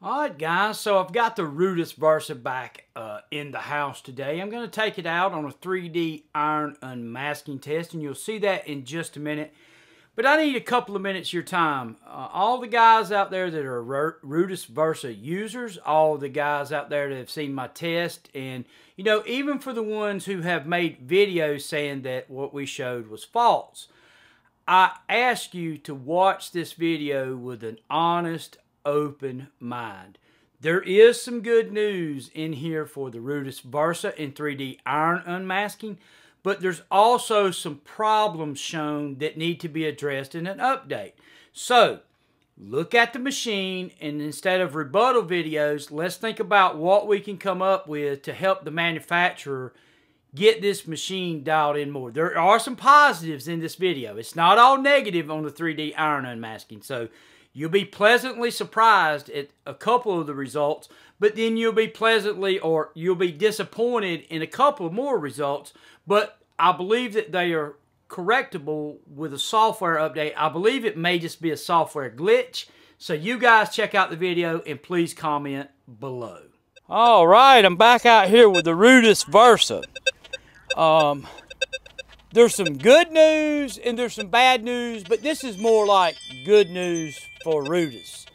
Alright guys, so I've got the Rutus Versa back in the house today. I'm going to take it out on a 3D iron unmasking test, and you'll see that in just a minute. But I need a couple of minutes of your time. All the guys out there that are Rutus Versa users, all the guys out there that have seen my test, and you know, even for the ones who have made videos saying that what we showed was false, I ask you to watch this video with an honest, open mind. There is some good news in here for the Rutus Versa in 3D iron unmasking, but there's also some problems shown that need to be addressed in an update. So, look at the machine, and instead of rebuttal videos, let's think about what we can come up with to help the manufacturer get this machine dialed in more. There are some positives in this video. It's not all negative on the 3D iron unmasking, so you'll be pleasantly surprised at a couple of the results, but then you'll be disappointed in a couple of more results. But I believe that they are correctable with a software update. I believe it may just be a software glitch. So you guys check out the video and please comment below. All right, I'm back out here with the Rutus Versa. There's some good news and there's some bad news, but this is more like good news for Rutus.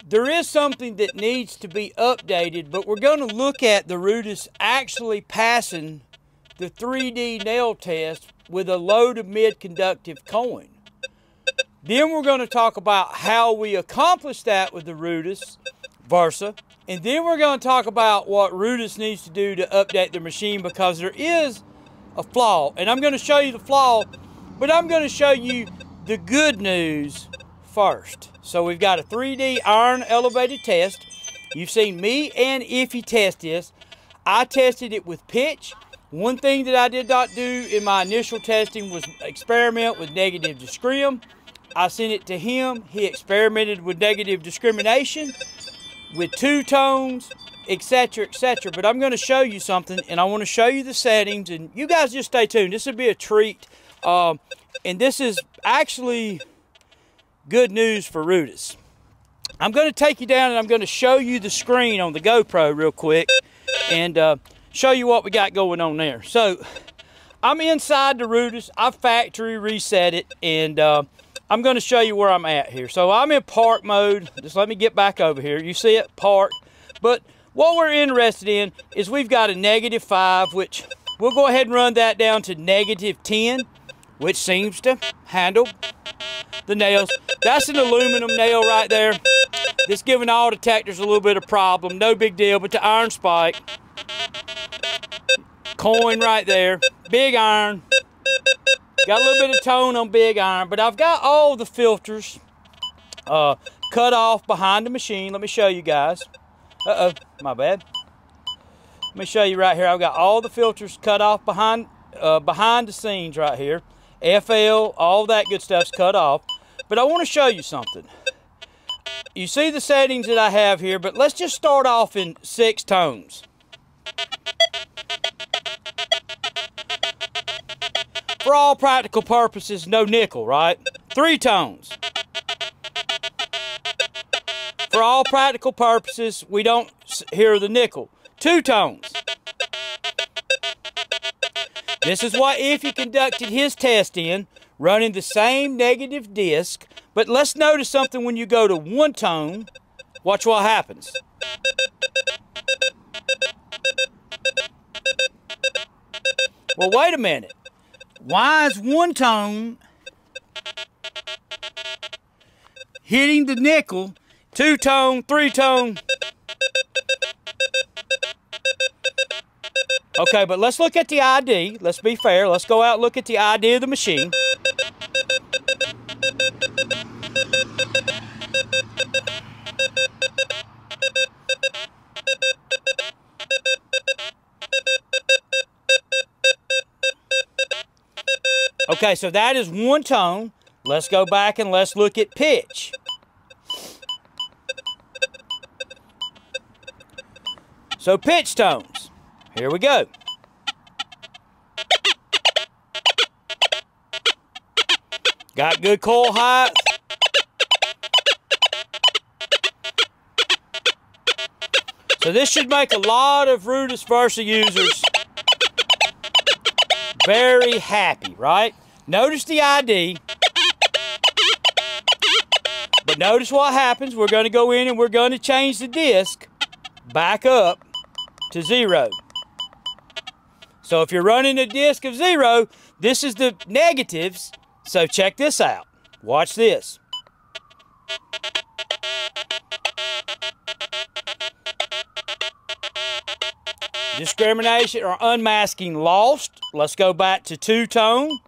There is something that needs to be updated, but we're going to look at the Rutus actually passing the 3D nail test with a low to mid-conductive coin. Then we're going to talk about how we accomplish that with the Rutus Versa. And then we're going to talk about what Rutus needs to do to update their machine, because there is a flaw. And I'm going to show you the flaw, but I'm going to show you the good news first. So we've got a 3D iron elevated test. You've seen me and IFFY test this. I tested it with pitch. One thing that I did not do in my initial testing was experiment with negative discrim. I sent it to him. He experimented with negative discrimination, with two tones, etc., etc. But I'm going to show you something, and I want to show you the settings, and you guys just stay tuned. This will be a treat, and this is actually good news for Rutus. I'm going to take you down and I'm going to show you the screen on the GoPro real quick and show you what we got going on there. So I'm inside the Rutus. I factory reset it, and I'm going to show you where I'm at here. So I'm in park mode. Just let me get back over here. You see it, park. But what we're interested in is we've got a -5, which we'll go ahead and run that down to -10, which seems to handle the nails. That's an aluminum nail right there. This giving all detectors a little bit of problem. No big deal, but the iron spike. Coin right there. Big iron. Got a little bit of tone on big iron, but I've got all the filters cut off behind the machine. Let me show you guys. Uh-oh, my bad. Let me show you right here. I've got all the filters cut off behind the scenes right here. FL, all that good stuff's cut off. But I want to show you something. You see the settings that I have here, but let's just start off in 6 tones. For all practical purposes, no nickel, right? 3 tones. For all practical purposes, we don't hear the nickel. 2 tones. This is what IFFY conducted his test in, running the same negative disc. But let's notice something when you go to 1 tone. Watch what happens. Well, wait a minute. Why is 1 tone hitting the nickel, 2 tone, 3 tone? Okay, but let's look at the ID. Let's be fair. Let's go out and look at the ID of the machine. Okay, so that is 1 tone. Let's go back and let's look at pitch. So pitch tones. Here we go. Got good coil height. So this should make a lot of Rutus Versa users very happy, right? Notice the ID. But notice what happens. We're going to go in and we're going to change the disk back up to 0. So if you're running a disk of 0, this is the negatives. So check this out. Watch this. Discrimination or unmasking lost. Let's go back to 2-tone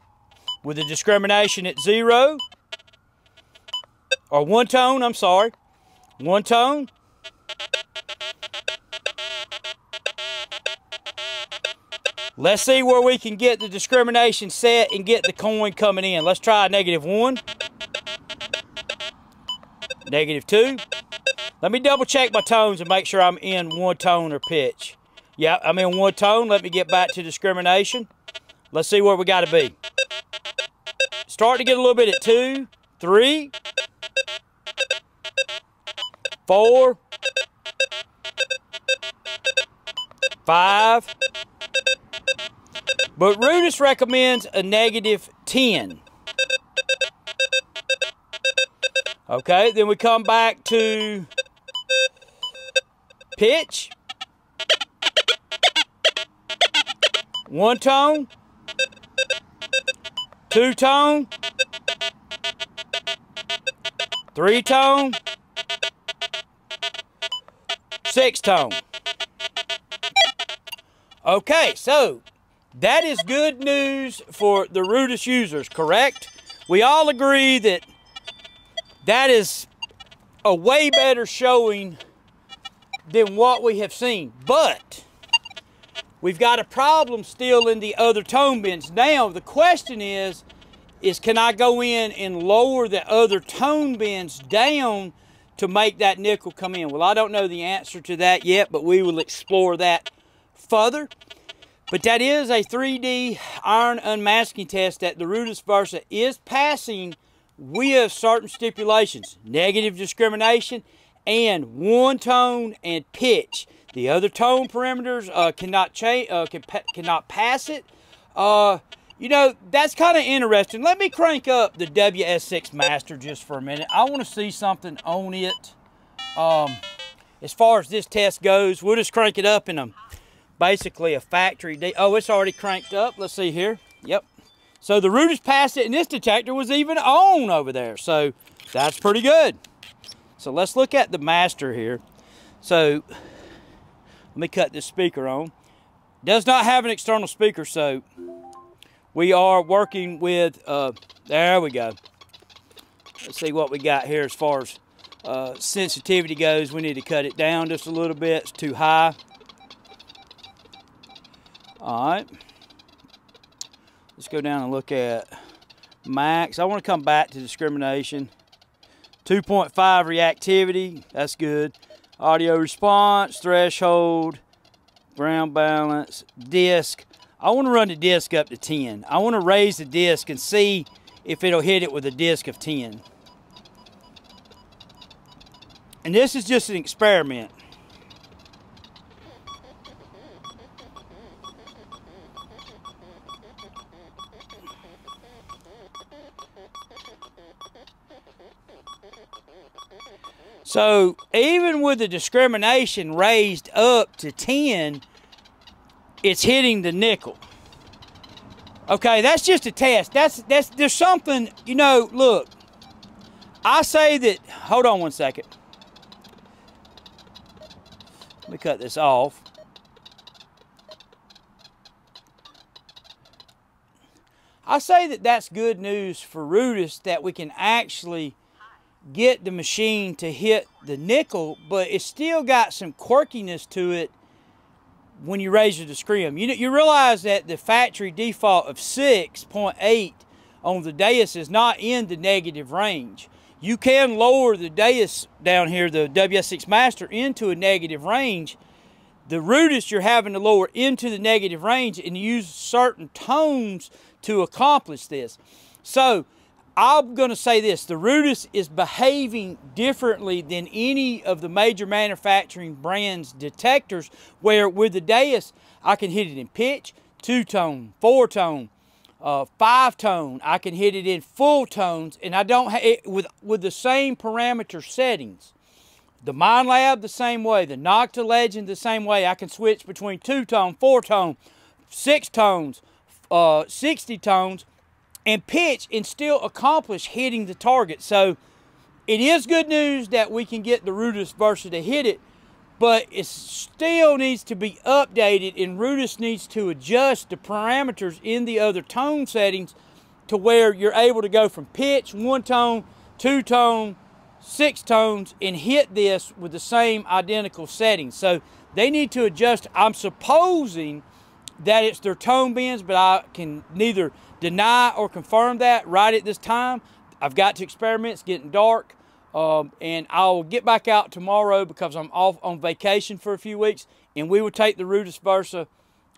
with the discrimination at 0. Or 1-tone, I'm sorry. 1-tone. Let's see where we can get the discrimination set and get the coin coming in. Let's try -1. -2. Let me double check my tones and make sure I'm in 1-tone or pitch. Yeah, I'm in 1-tone. Let me get back to discrimination. Let's see where we got to be. Starting to get a little bit at 2, 3, 4, 5. But Rutus recommends a -10. Okay, then we come back to pitch. 1-tone. 2-tone. 3-tone. 6-tone. Okay, so that is good news for the Rutus users, correct? We all agree that that is a way better showing than what we have seen. But we've got a problem still in the other tone bins. Now, the question is can I go in and lower the other tone bins down to make that nickel come in? Well, I don't know the answer to that yet, but we will explore that further. But that is a 3D iron unmasking test that the Rutus Versa is passing with certain stipulations. Negative discrimination and 1-tone and pitch. The other tone parameters cannot pass it. You know, that's kind of interesting. Let me crank up the WS6 Master just for a minute. I want to see something on it. As far as this test goes, we'll just crank it up in basically a factory. Oh, it's already cranked up. Let's see here. Yep. So the Rutus passed it, and this detector was even on over there. So that's pretty good. So let's look at the Master here. So let me cut this speaker on. Does not have an external speaker, so we are working with, there we go. Let's see what we got here as far as sensitivity goes. We need to cut it down just a little bit. It's too high. All right. Let's go down and look at max. I want to come back to discrimination. 2.5 reactivity. That's good. Audio response, threshold, ground balance, disc. I want to run the disc up to 10. I want to raise the disc and see if it'll hit it with a disc of 10. And this is just an experiment. So even with the discrimination raised up to 10, it's hitting the nickel. Okay, that's just a test. There's something, you know, look. I say that, hold on one second. Let me cut this off. I say that that's good news for Rutus, that we can actually get the machine to hit the nickel, but it's still got some quirkiness to it when you raise the discrim. You realize that the factory default of 6.8 on the dais is not in the negative range. You can lower the dais down here, the WS6 Master, into a negative range. The Rutus, you're having to lower into the negative range and use certain tones to accomplish this. So I'm going to say this, the Rutus is behaving differently than any of the major manufacturing brands' detectors, where with the Deus, I can hit it in pitch, 2-tone, 4-tone, 5-tone. I can hit it in full tones, and I don't have it with the same parameter settings. The MindLab the same way, the Nocta Legend the same way. I can switch between 2-tone, 4-tone, 6 tones, 60 tones, and pitch, and still accomplish hitting the target. So it is good news that we can get the Rutus Versa to hit it, but it still needs to be updated, and Rutus needs to adjust the parameters in the other tone settings to where you're able to go from pitch, 1-tone, 2-tone, 6 tones, and hit this with the same identical settings. So they need to adjust. I'm supposing that it's their tone bends, but I can neither deny or confirm that right at this time. I've got to experiment. It's getting dark, and I'll get back out tomorrow because I'm off on vacation for a few weeks, and we will take the Rutus Versa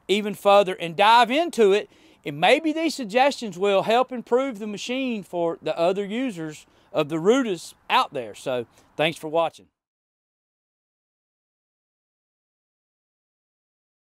even further and dive into it, and maybe these suggestions will help improve the machine for the other users of the Rutus out there. So thanks for watching.